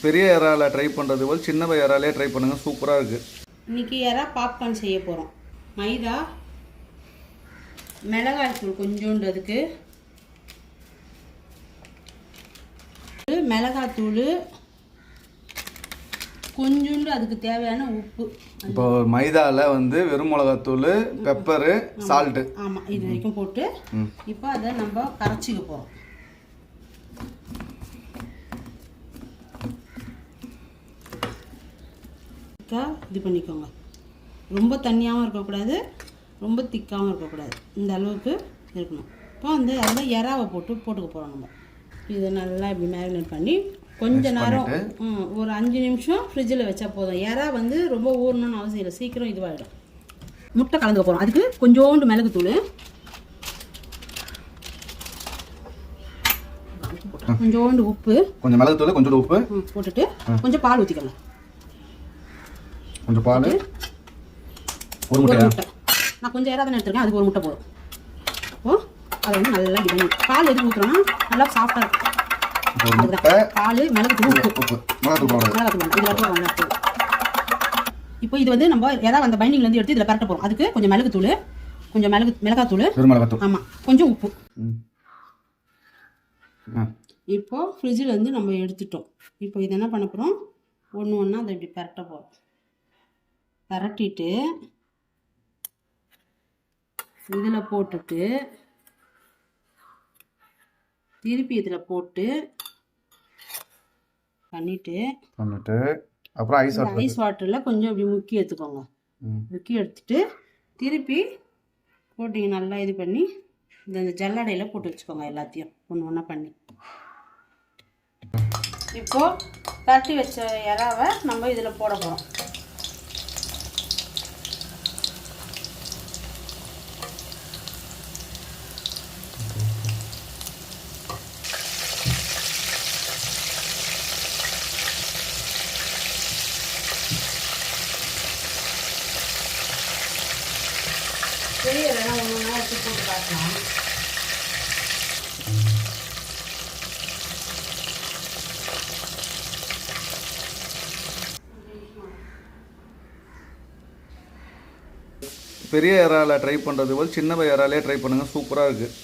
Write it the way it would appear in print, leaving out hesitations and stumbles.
பெரிய இறால ட்ரை பண்ணுறது போல் சின்ன இறாலே ட்ரை பண்ணுங்கள், சூப்பராக இருக்குது. இன்றைக்கி இறா பாப்கார்ன் செய்ய போகிறோம். மைதா, மிளகாய் தூள் கொஞ்சோண்டு, அதுக்கு மிளகாத்தூள் கொஞ்சோண்டு, அதுக்கு தேவையான உப்பு. இப்போ மைதாவில் வந்து வெறும் மிளகாத்தூள், பெப்பரு, சால்ட்டு, ஆமாம், இது வரைக்கும் போட்டு இப்போ அதை நம்ம கரைச்சிக்க போகிறோம். இது பண்ணிக்கோங்க. ரொம்ப தண்ணியாகவும் இருக்கக்கூடாது, ரொம்ப திக்காகவும் இருக்கக்கூடாது, இந்த அளவுக்கு இருக்கணும். இப்போ வந்து அதில் இறாவை போட்டுக்க போகிறோம். நம்ம இதை நல்லா இப்படி மேரினேட் பண்ணி கொஞ்ச நேரம் ஒரு 5 நிமிஷம் ஃப்ரிட்ஜில் வச்சா போதும். இறா வந்து ரொம்ப ஊறணும்னு அவசியம் இல்லை, சீக்கிரம் இதுவாகிடும். முட்டை கலந்து போகிறோம். அதுக்கு கொஞ்சோண்டு மிளகுத்தூள், கொஞ்சோண்டு உப்பு, கொஞ்சம் மிளகுத்தூள், கொஞ்சோண்டு உப்பு போட்டுட்டு கொஞ்சம் பால் ஊற்றிக்கலாம். கொஞ்சம் பால், ஒரு முட்டை. நான் கொஞ்சம் இறா தானே எடுத்துருக்கேன், அதுக்கு ஒரு முட்டை போதும். அப்போ அதை வந்து நல்லா இப்படி பால் எதுக்கு ஊற்றுறோன்னா நல்லா சாஃப்டாக இருக்கும். பால், மிளகுத்தூள், உப்பு, மிளகாத்தூள். இப்போ இது வந்து நம்ம ஏதாவது அந்த பைண்டிங்லேருந்து எடுத்து இதில் பரட்ட போகிறோம். அதுக்கு கொஞ்சம் மிளகுத்தூள், கொஞ்சம் மிளகாத்தூள், ஆமாம், கொஞ்சம் உப்பு. இப்போ ஃப்ரிட்ஜில் வந்து நம்ம எடுத்துட்டோம். இப்போ இது என்ன பண்ண போகிறோம், ஒன்று ஒன்றா அதை இப்படி பரட்ட போகிறோம். பரட்டிட்டு இதில் போட்டுட்டு திருப்பி இதில் போட்டு பண்ணிட்டு அப்புறம் ஐஸ் வாட்டரில் கொஞ்சம் இப்படி முக்கி எடுத்துக்கோங்க. முக்கி எடுத்துட்டு திருப்பி போட்டு நல்லா இது பண்ணி இந்த ஜல்லடையில் போட்டு வச்சுக்கோங்க. எல்லாத்தையும் ஒன்று ஒன்றா பண்ணி இப்போது தட்டி வச்ச இறாவை நம்ம இதில் போட போகிறோம். பெரிய இலை ஒன்று ஒன்றா எடுத்து போட்டு காட்டலாம். பெரிய இறால ட்ரை பண்ணுறது போல் சின்ன இறாலே ட்ரை பண்ணுங்கள், சூப்பராக இருக்குது.